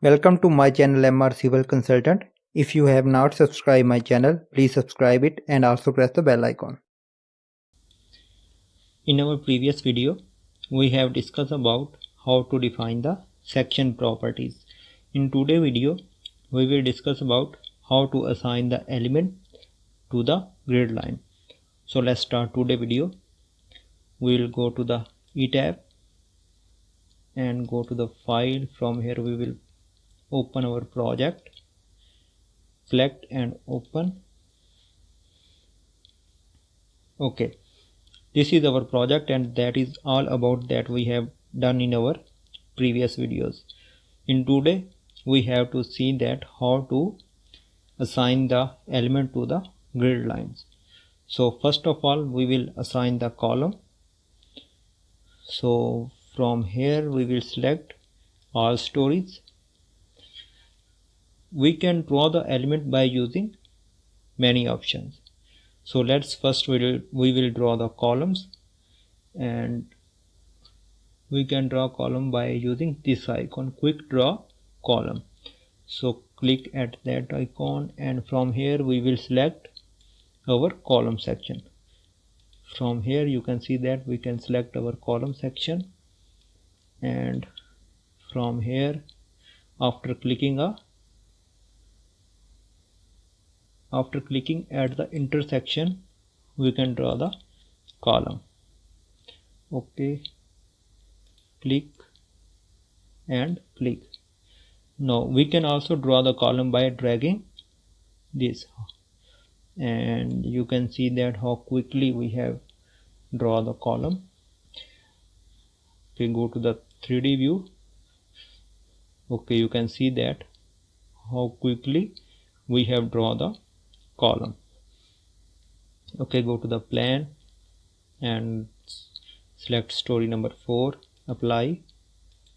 Welcome to my channel MR Civil Consultant. If you have not subscribed my channel, please subscribe it and also press the bell icon. In our previous video, we have discussed about how to define the section properties. In today's video, we will discuss about how to assign the element to the grid line. So let's start today's video. We will go to the E tab and go to the file. From here we will open our project, select and open. Okay, this is our project and that is all about that we have done in our previous videos. In today we have to see that how to assign the element to the grid lines. So first of all we will assign the column. So from here we will select all stories. We can draw the element by using many options. So let's first we will draw the columns, and we can draw column by using this icon, quick draw column. So click at that icon and from here we will select our column section. From here you can see that we can select our column section, and from here after clicking at the intersection we can draw the column. Okay, click and click. Now we can also draw the column by dragging this, and you can see that how quickly we have draw the column. Okay, go to the 3D view. Okay, you can see that how quickly we have draw the column. Okay, go to the plan and select story number 4, apply.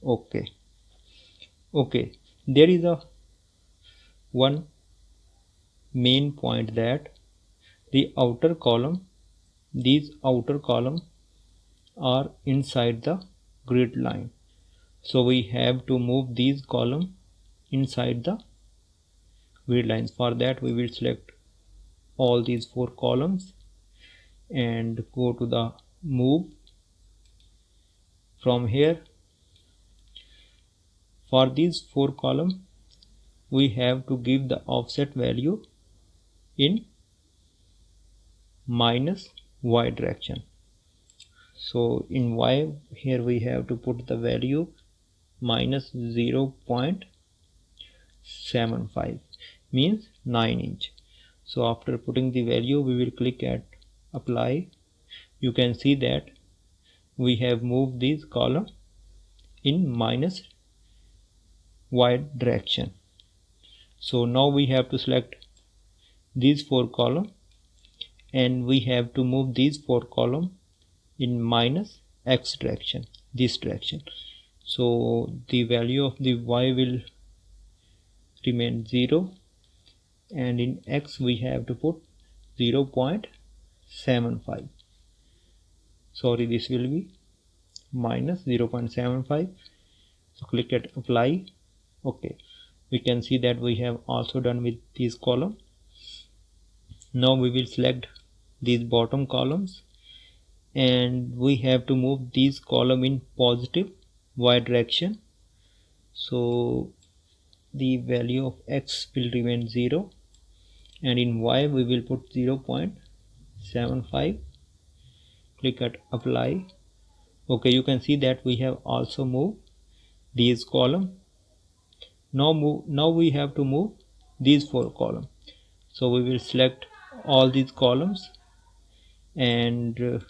Okay, there is a one main point that the outer column, these outer column are inside the grid line, so we have to move these column inside the grid lines. For that we will select all these 4 columns and go to the move. From here for these 4 columns we have to give the offset value in minus y direction. So in y here we have to put the value minus 0.75, means 9 inch. So after putting the value we will click at apply. You can see that we have moved this column in minus y direction. So now we have to select these 4 columns and we have to move these 4 columns in minus x direction, this direction. So the value of the y will remain 0 and in x we have to put 0.75. Sorry, this will be minus 0.75. so click at apply. Okay, we can see that we have also done with these columns. Now we will select these bottom columns and we have to move these column in positive y direction. So the value of x will remain 0 and in y we will put 0.75. click at apply. Okay, you can see that we have also moved these column. Now we have to move these 4 columns. So we will select all these columns and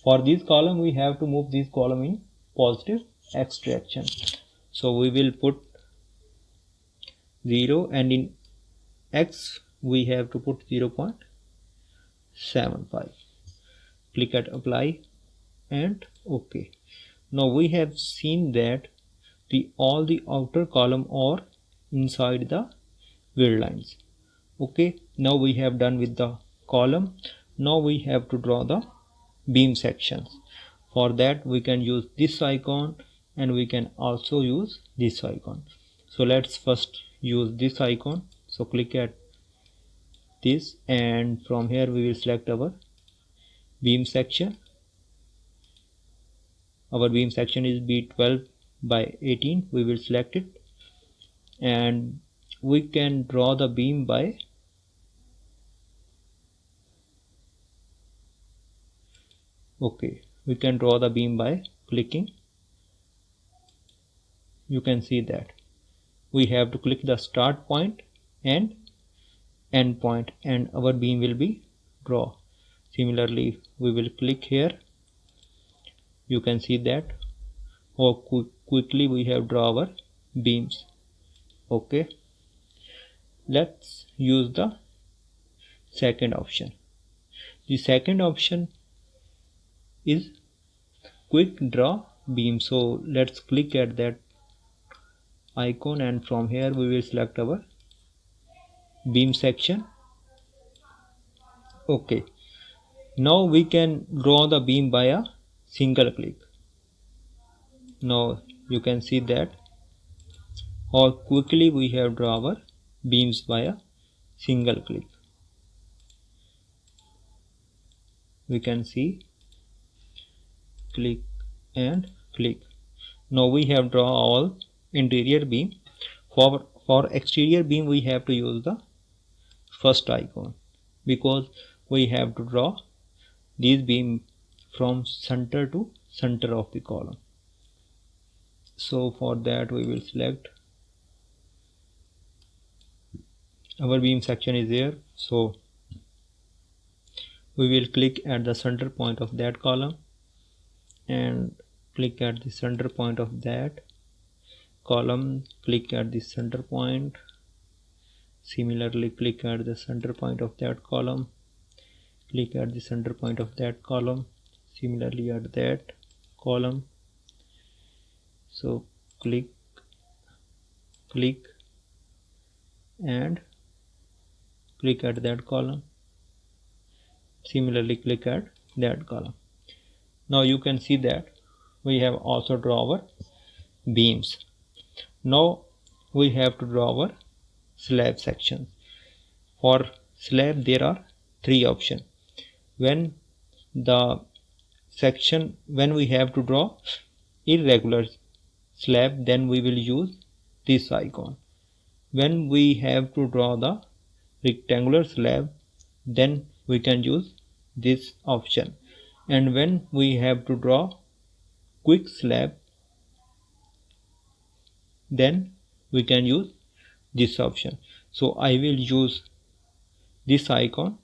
for this column we have to move this column in positive x direction. So we will put 0 and in x we have to put 0.75. click at apply and okay. Now we have seen that all the outer column are inside the grid lines. Okay, now we have done with the column. Now we have to draw the beam sections. For that we can use this icon and we can also use this icon. So let's first use this icon. So click at this, and from here we will select our beam section. Our beam section is B12 by 18. We will select it, and we can draw the beam by we can draw the beam by clicking. You can see that we have to click the start point and end point, and our beam will be draw. Similarly, we will click here. You can see that how quickly we have draw our beams. Okay, let's use the second option. The second option is quick draw beam. So let's click at that icon, and from here we will select our beam section. Okay, now we can draw the beam by a single click. Now you can see that how quickly we have drawn our beams by a single click. We can see click and click. Now we have drawn all interior beam. For exterior beam we have to use the first icon, because we have to draw these beam from center to center of the column. So for that we will select our beam section is here. So we will click at the center point of that column and click at the center point of that column, click at the center point. Similarly, click at the center point of that column, click at the center point of that column, similarly at that column. So click and click at that column, similarly click at that column. Now you can see that we have also draw our beams. Now we have to draw our slab sections. For slab there are three options. When we have to draw irregular slab, then we will use this icon. When we have to draw the rectangular slab, then we can use this option. And when we have to draw quick slab, then we can use this option. So I will use this icon.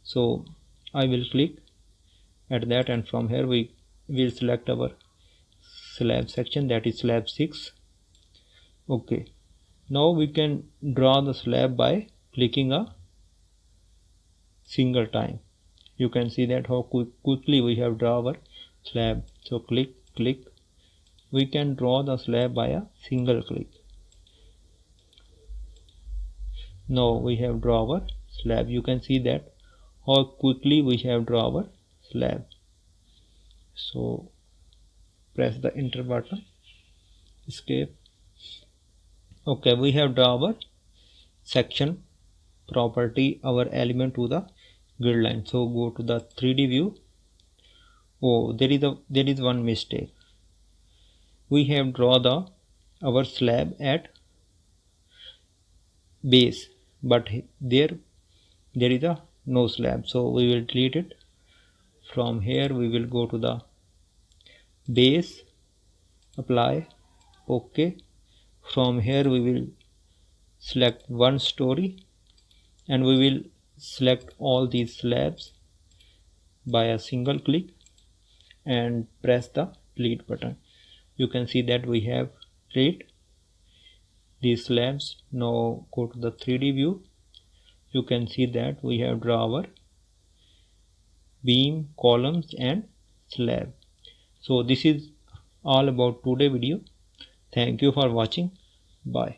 So I will click at that, and from here we will select our slab section, that is slab 6. Okay, now we can draw the slab by clicking a single time. You can see that how quickly we have drawn our slab. So click, we can draw the slab by a single click. Now we have drawn our slab. You can see that how quickly we have drawn our slab. So press the enter button, escape. Okay, we have drawn our section property, our element to the grid line. So go to the 3D view. Oh, there is one mistake. We have drawn our slab at base, but there is a no slab. So we will delete it. From here we will go to the base, apply, okay. From here we will select one story, and we will select all these slabs by a single click and press the delete button. You can see that we have deleted these slabs. Now go to the 3D view. You can see that we have drawn our beam, columns and slab. So this is all about today's video. Thank you for watching. Bye.